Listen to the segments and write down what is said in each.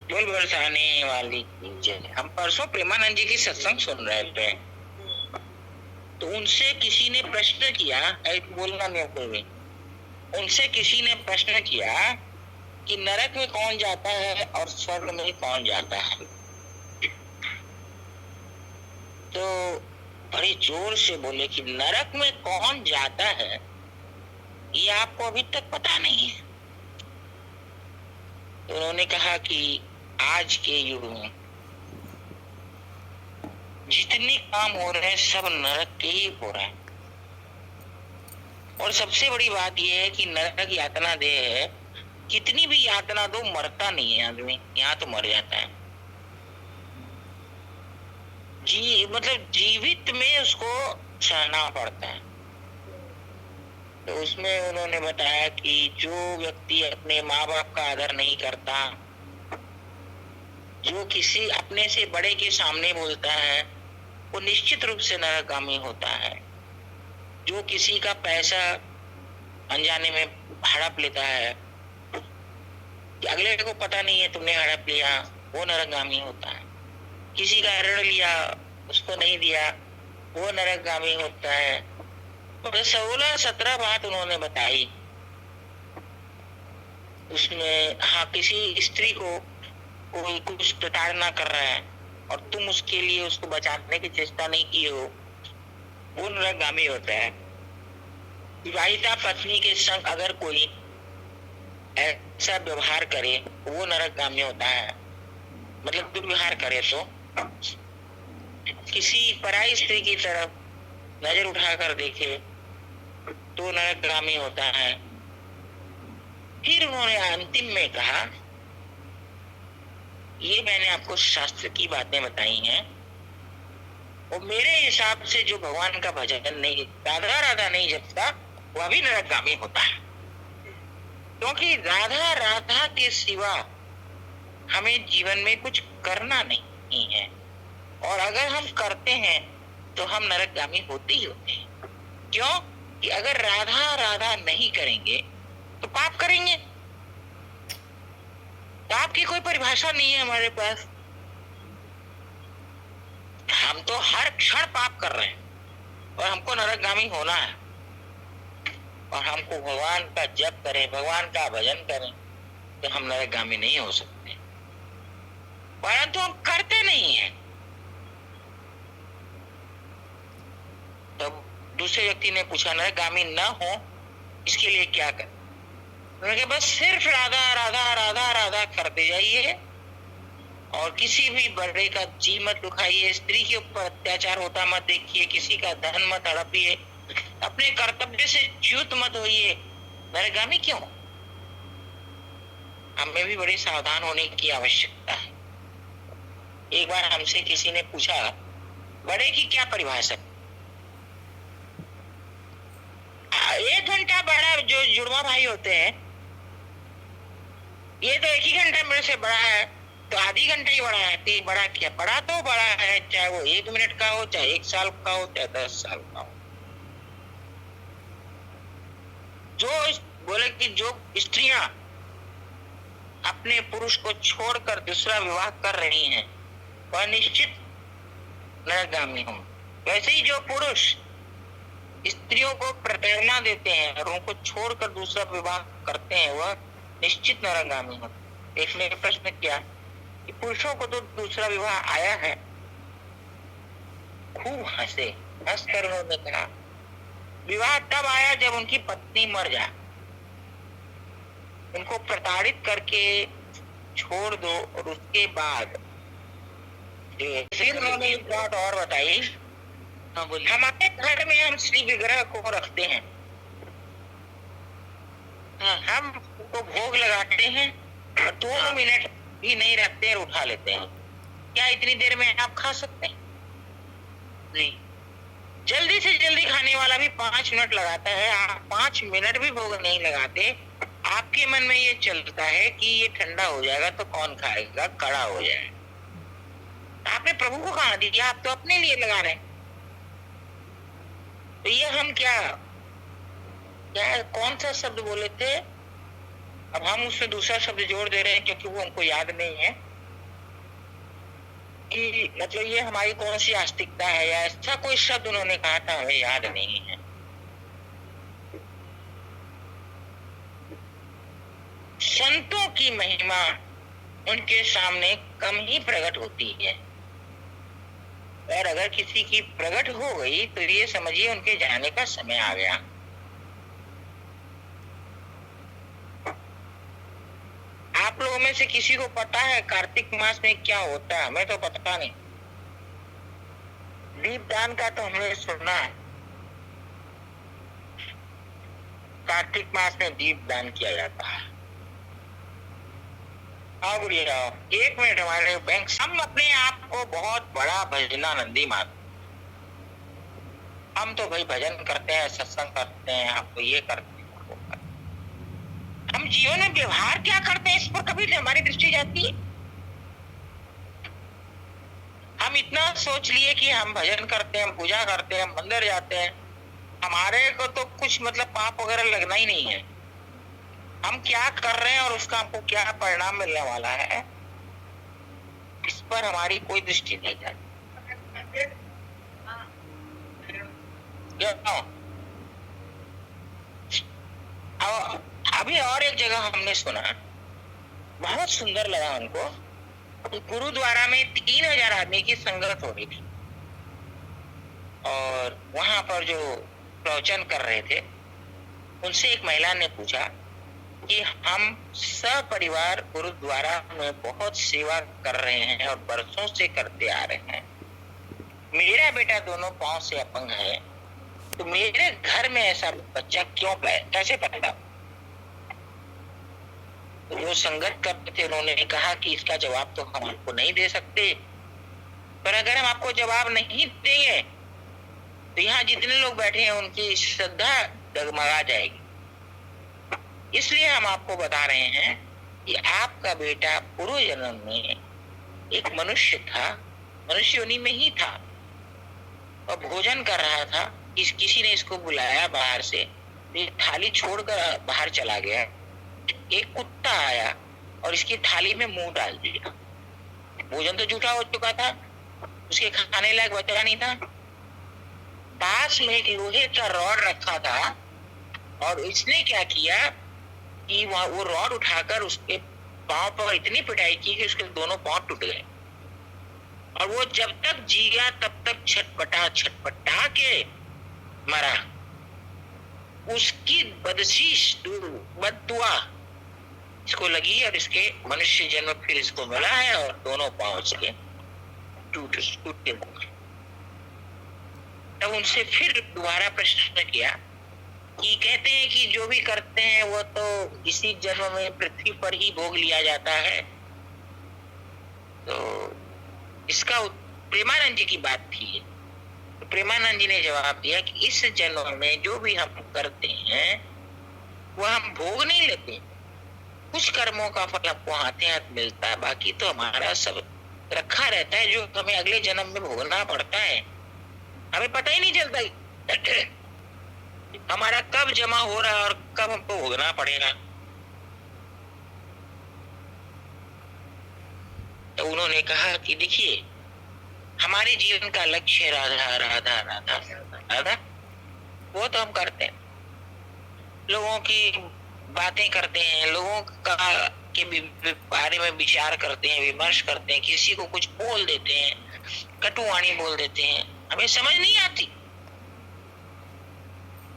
बोल बरसाने वाली की जय। हम परसों प्रेमानंद जी की सत्संग सुन रहे थे, तो उनसे किसी ने प्रश्न किया, बोलना नहीं कोई भी, उनसे किसी ने प्रश्न किया कि नरक में कौन जाता है और स्वर्ग में कौन जाता है। तो बड़े जोर से बोले कि नरक में कौन जाता है ये आपको अभी तक पता नहीं है। तो उन्होंने कहा कि आज के युग में जितने काम हो रहे हैं सब नरक के ही हो रहे हैं। और सबसे बड़ी बात यह है कि नरक यातना देह है, कितनी भी यातना दो मरता नहीं है आदमी, यहाँ तो मर जाता है। मतलब जीवित में उसको सहना पड़ता है। तो उसमें उन्होंने बताया कि जो व्यक्ति अपने माँ बाप का आदर नहीं करता, जो किसी अपने से बड़े के सामने बोलता है, वो निश्चित रूप से नरकगामी होता है। जो किसी का पैसा अनजाने में हड़प लेता है, कि अगले को पता नहीं है तुमने हड़प लिया, वो नरकगामी होता है। किसी का ऋण लिया, उसको नहीं दिया, वो नरकगामी होता है। तो 16-17 बात उन्होंने बताई उसमें। हाँ, किसी स्त्री को कोई कुछ प्रताड़ना कर रहा है और तुम उसके लिए उसको बचाने की चेष्टा नहीं की हो, वो नरकगामी होता है। विवाहिता पत्नी के संग अगर कोई ऐसा व्यवहार करे वो नरकगामी होता है। मतलब दुर्व्यवहार करे तो, किसी पराई स्त्री की तरफ नजर उठाकर देखे तो नरकगामी होता है। फिर उन्होंने अंतिम में कहा, ये मैंने आपको शास्त्र की बातें बताई हैं, और मेरे हिसाब से जो भगवान का भजन नहीं, राधा राधा नहीं जपता, वह भी नरकगामी होता है। क्योंकि राधा राधा के सिवा हमें जीवन में कुछ करना नहीं है, और अगर हम करते हैं तो हम नरकगामी होते ही होते हैं। क्यों कि अगर राधा राधा नहीं करेंगे तो पाप करेंगे। पाप की कोई परिभाषा नहीं है हमारे पास। हम तो हर क्षण पाप कर रहे हैं और हमको नरकगामी होना है। और हमको भगवान का जप करें, भगवान का भजन करें, तो हम नरकगामी नहीं हो सकते, परंतु हम करते नहीं है। तो दूसरे व्यक्ति ने पूछा, नरकगामी न हो इसके लिए क्या कर? उन्होंने कहा बस सिर्फ राधा राधा राधा राधा करते जाइए और किसी भी बड़े का जी मत दुखाइए, स्त्री के ऊपर अत्याचार होता मत देखिए, किसी का धन मत हड़पिए, अपने कर्तव्य से च्युत मत होइए। नरकगामी क्यों? हमें भी बड़े सावधान होने की आवश्यकता है। एक बार हमसे किसी ने पूछा, बड़े की क्या परिभाषा? 1 घंटा बड़ा जो जुड़वा भाई होते हैं, ये तो 1 ही घंटा मेरे से बड़ा है, तो आधी घंटा ही बड़ा है। तो बड़ा क्या? बड़ा तो बड़ा है, चाहे वो 1 मिनट का हो, चाहे 1 साल का हो, चाहे 10 साल का हो। जो बोले कि जो स्त्रियां अपने पुरुष को छोड़कर दूसरा विवाह कर रही हैं, वह निश्चित नरकगामी हों। वैसे ही जो पुरुष स्त्रियों को प्रताड़ना देते हैं और उनको छोड़कर दूसरा विवाह करते हैं, वह निश्चित नरकगामी होते। एक ने प्रश्न किया कि पुरुषों को तो दूसरा विवाह आया है। खूब हंसे, हंसकर उन्होंने कहा, विवाह तब आया जब उनकी पत्नी मर जाए। उनको प्रताड़ित करके छोड़ दो और उसके बाद फिर उन्होंने एक बात और बताई, हमारे घर में हम श्री विग्रह को रखते हैं, हम उसको भोग लगाते हैं और 2 मिनट भी नहीं रखते और उठा लेते हैं। क्या इतनी देर में आप खा सकते हैं? नहीं। जल्दी से जल्दी खाने वाला भी 5 मिनट लगाता है, आप 5 मिनट भी भोग नहीं लगाते। आपके मन में ये चलता है कि ये ठंडा हो जाएगा तो कौन खाएगा, कड़ा हो जाएगा। आपने प्रभु को कहा दिया, आप तो अपने लिए लगा रहे हैं। तो ये हम क्या कौन सा शब्द बोले थे? अब हम उसमें दूसरा शब्द जोड़ दे रहे हैं क्योंकि वो हमको याद नहीं है। कि मतलब ये हमारी कौन सी आस्तिकता है, या ऐसा कोई शब्द उन्होंने कहा था, हमें याद नहीं है। संतों की महिमा उनके सामने कम ही प्रकट होती है, और अगर किसी की प्रकट हो गई तो ये समझिए उनके जाने का समय आ गया। आप लोगों में से किसी को पता है कार्तिक मास में क्या होता है? हमें तो पता नहीं। दीपदान का तो हमने सुना है, कार्तिक मास में दीपदान किया जाता है। आओ बोलिए, आओ। एक मिनट, हमारे बैंक हम अपने आप को बहुत बड़ा भजनानंदी मानते। हम तो भाई भजन करते हैं, सत्संग करते हैं, आपको ये करते हैं, वो करते हैं। हम जीवन में व्यवहार क्या करते हैं इस पर कभी हमारी दृष्टि जाती है? हम इतना सोच लिए कि हम भजन करते हैं, पूजा करते हैं, मंदिर जाते हैं, हमारे को तो कुछ मतलब पाप वगैरह लगना ही नहीं है। हम क्या कर रहे हैं और उसका हमको क्या परिणाम मिलने वाला है, इस पर हमारी कोई दृष्टि नहीं जाती। अभी और एक जगह हमने सुना, बहुत सुंदर लगा हमको। गुरुद्वारा में 3000 आदमी की संगत हो रही थी, और वहां पर जो प्रवचन कर रहे थे उनसे एक महिला ने पूछा कि हम सपरिवार गुरुद्वारा में बहुत सेवा कर रहे हैं और बरसों से करते आ रहे हैं, मेरा बेटा दोनों पांव से अपंग है, तो मेरे घर में ऐसा बच्चा क्यों कैसे पैदा? तो जो संगत करते थे उन्होंने कहा कि इसका जवाब तो हम आपको नहीं दे सकते, पर अगर हम आपको जवाब नहीं देंगे तो यहाँ जितने लोग बैठे हैं उनकी श्रद्धा डगमगा जाएगी। इसलिए हम आपको बता रहे हैं कि आपका बेटा पूर्व जन्म में एक मनुष्य था, मनुष्य योनि में ही था, और भोजन कर रहा था। किसी ने इसको बुलाया बाहर से, थाली छोड़कर बाहर चला गया। एक कुत्ता आया और इसकी थाली में मुंह डाल दिया। भोजन तो जूठा हो चुका था, उसके खाने लायक बचा नहीं था। पास में एक लोहे का रॉड रखा था, और इसने क्या किया कि वो रॉड उठाकर उसके पांव पर इतनी पिटाई की कि उसके दोनों पांव टूट गए, और वो जब तक जिया तब तक छटपटा के मरा। उसकी बददुआ इसको लगी, और इसके मनुष्य जन्म फिर इसको मिला है, और दोनों पांव इसके टूटते। तब उनसे फिर दोबारा प्रश्न किया कि कहते हैं कि जो भी करते हैं वो तो इसी जन्म में पृथ्वी पर ही भोग लिया जाता है। तो इसका प्रेमानंद जी की बात थी। तो प्रेमानंद जी ने जवाब दिया कि इस जन्म में जो भी हम करते हैं वो हम भोग नहीं लेते, कुछ कर्मों का फल हमको हाथे हाथ मिलता है, बाकी तो हमारा सब रखा रहता है जो हमें अगले जन्म में भोगना पड़ता है। हमें पता ही नहीं चलता हमारा कब जमा हो रहा है और कब हमको भोगना पड़ेगा। तो उन्होंने कहा कि देखिए, हमारे जीवन का लक्ष्य राधा राधा राधा राधा, वो तो हम करते हैं, लोगों की बातें करते हैं, लोगों का के बारे में विचार करते हैं, विमर्श करते हैं, किसी को कुछ बोल देते हैं, कटुवाणी बोल देते हैं, हमें समझ नहीं आती।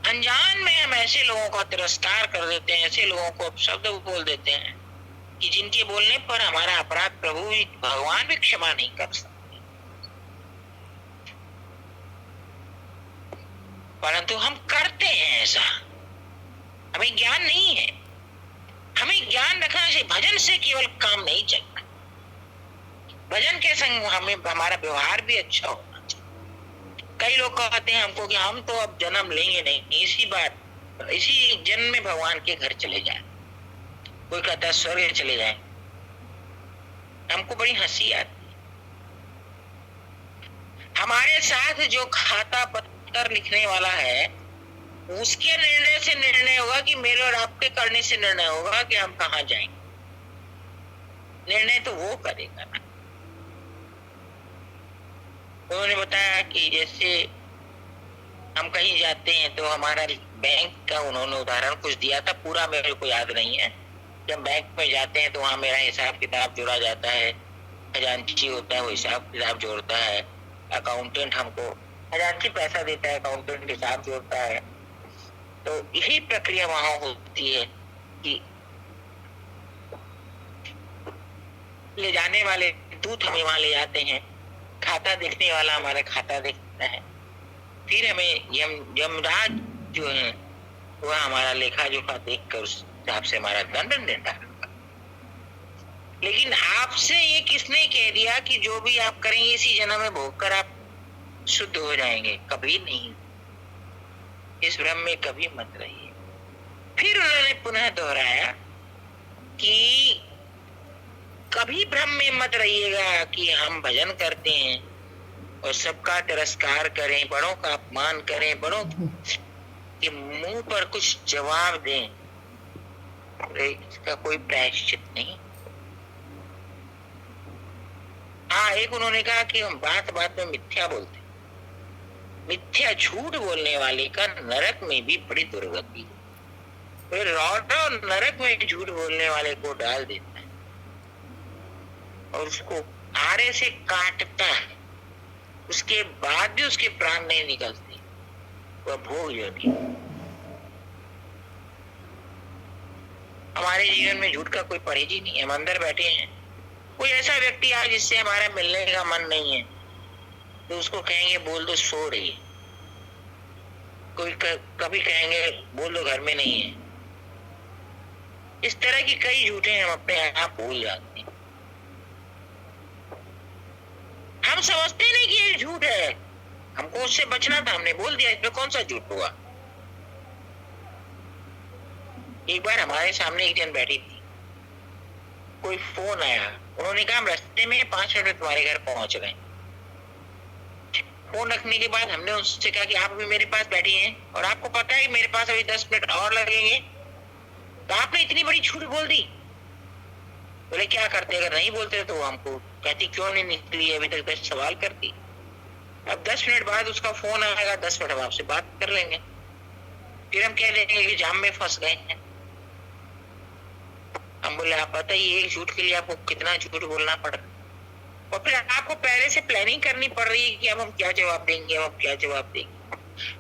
अनजान में हम ऐसे लोगों का तिरस्कार कर देते हैं, ऐसे लोगों को शब्द बोल देते हैं कि जिनके बोलने पर हमारा अपराध प्रभु भगवान भी क्षमा नहीं कर सकते। परंतु हम करते हैं ऐसा, हमें ज्ञान नहीं है। हमें ज्ञान रखना चाहिए, भजन से केवल काम नहीं चलता, भजन के संग हमें हमारा व्यवहार भी अच्छा होना चाहिए। कई लोग कहते हैं हमको कि हम तो अब जन्म लेंगे नहीं, इसी जन्म में भगवान के घर चले जाए, कोई कहता है स्वर्ग चले जाए। हमको बड़ी हंसी आती है। हमारे साथ जो खाता पत्तर लिखने वाला है उसके निर्णय से निर्णय होगा कि मेरे और आपके करने से निर्णय होगा कि हम कहाँ जाएंगे। निर्णय तो वो करेगा ना। उन्होंने बताया कि जैसे हम कहीं जाते हैं तो हमारा बैंक का उन्होंने उदाहरण कुछ दिया था, पूरा मेरे को याद नहीं है। जब बैंक में जाते हैं तो वहां मेरा हिसाब किताब जोड़ा जाता है, खजांची होता है वो हिसाब किताब जोड़ता है, अकाउंटेंट हमको, खजांची पैसा देता है, अकाउंटेंट हिसाब जोड़ता है। तो यही प्रक्रिया वहां होती है कि ले जाने वाले दूत हमें वहां ले जाते हैं, खाता देखने वाला हमारा खाता देखता है, फिर हमें यमराज जो है वह हमारा लेखा जोखा देख कर उस हिसाब से हमारा दंड देता है। लेकिन आपसे ये किसने कह दिया कि जो भी आप करेंगे इसी जन्म में भोग कर आप शुद्ध हो जाएंगे? कभी नहीं, इस भ्रम में कभी मत रहिए। फिर उन्होंने पुनः दोहराया कि कभी भ्रम में मत रहिएगा कि हम भजन करते हैं और सबका तिरस्कार करें, बड़ों का अपमान करें, बड़ों के मुंह पर कुछ जवाब दें, इसका कोई प्रायश्चित नहीं। हाँ, एक उन्होंने कहा कि हम बात बात में मिथ्या बोलते, मिथ्या झूठ बोलने वाले का नरक में भी बड़ी दुर्गति है। फिर रौद्र नरक में झूठ बोलने वाले को डाल देता है और उसको आरे से काटता है, उसके बाद भी उसके प्राण नहीं निकलते, वह भोग योनि। हमारे जीवन में झूठ का कोई परहेज ही नहीं है। हम अंदर बैठे हैं, कोई ऐसा व्यक्ति आए जिससे हमारा मिलने का मन नहीं है तो उसको कहेंगे बोल दो सो रही है, कोई कभी कहेंगे बोल दो घर में नहीं है। इस तरह की कई झूठे हम अपने आप भूल जाते हैं। हम समझते नहीं कि ये झूठ है, हमको उससे बचना था, हमने बोल दिया, इसमें कौन सा झूठ हुआ। एक बार हमारे सामने एक जन बैठी थी, कोई फोन आया, उन्होंने कहा हम रास्ते में 5 मिनट में तुम्हारे घर पहुंच गए। फोन रखने के बाद हमने उससे कहा कि आप भी मेरे पास बैठी हैं और आपको पता है कि मेरे पास अभी 10 मिनट और लगेंगे, तो आपने इतनी बड़ी झूठ बोल दी। बोले क्या करते, अगर नहीं बोलते तो हमको कहती क्यों नहीं निकली अभी तक, 10 सवाल करती। अब 10 मिनट बाद उसका फोन आएगा, 10 मिनट हम आपसे बात कर लेंगे, फिर हम कह देंगे कि जाम में फंस गए हैं। हम बोले आप बताइए एक झूठ के लिए आपको कितना झूठ बोलना पड़ रहा, और फिर आपको पहले से प्लानिंग करनी पड़ रही है कि अब हम क्या जवाब देंगे, अब हम क्या जवाब देंगे।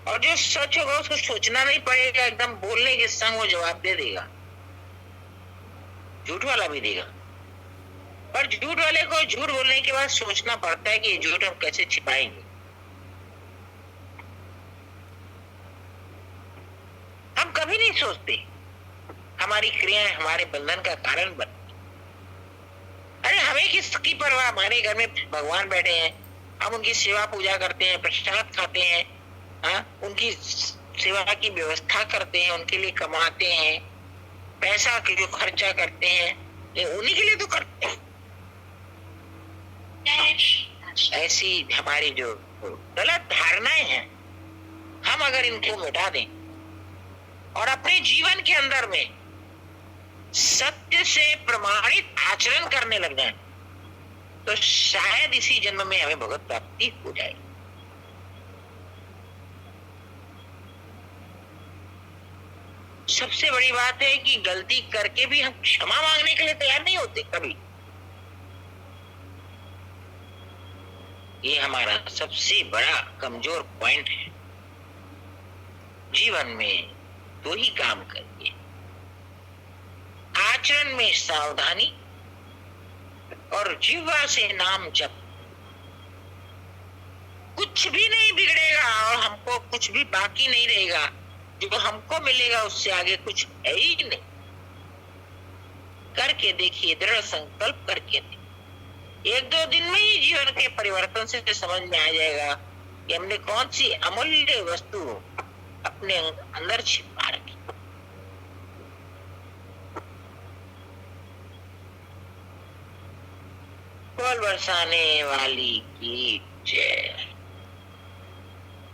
और जो सच होगा उसको सोचना नहीं पड़ेगा, एकदम बोलने के संग वो जवाब दे देगा, झूठ वाला भी देगा। पर झूठ वाले को झूठ बोलने के बाद सोचना पड़ता है कि ये झूठ हम कैसे छिपाएंगे। हम कभी नहीं सोचते, हमारी क्रियाएं हमारे बंधन का कारण बनती। अरे हमें किसकी परवाह, हमारे घर में भगवान बैठे हैं, हम उनकी सेवा पूजा करते हैं, प्रसाद खाते हैं, उनकी सेवा की व्यवस्था करते हैं, उनके लिए कमाते हैं, पैसा के जो खर्चा करते हैं उन्हीं के लिए तो करते हैं। ऐसी हमारी जो गलत धारणाएं हैं, हम अगर इनको मिटा दें और अपने जीवन के अंदर में सत्य से प्रमाणित आचरण करने लग जाए तो शायद इसी जन्म में हमें भगवत प्राप्ति हो जाए। सबसे बड़ी बात है कि गलती करके भी हम क्षमा मांगने के लिए तैयार नहीं होते कभी। ये हमारा सबसे बड़ा कमजोर पॉइंट है। जीवन में दो ही काम करिए, आचरण में सावधानी और जीवा से नाम जप। कुछ भी नहीं बिगड़ेगा और हमको कुछ भी बाकी नहीं रहेगा, जो हमको मिलेगा उससे आगे कुछ है ही नहीं। करके देखिए, दृढ़ संकल्प करके देखिए, 1-2 दिन में ही जीवन के परिवर्तन से समझ में आ जाएगा कि हमने कौन सी अमूल्य वस्तु अपने अंदर छिपा रखी। फल बरसाने वाली की जय।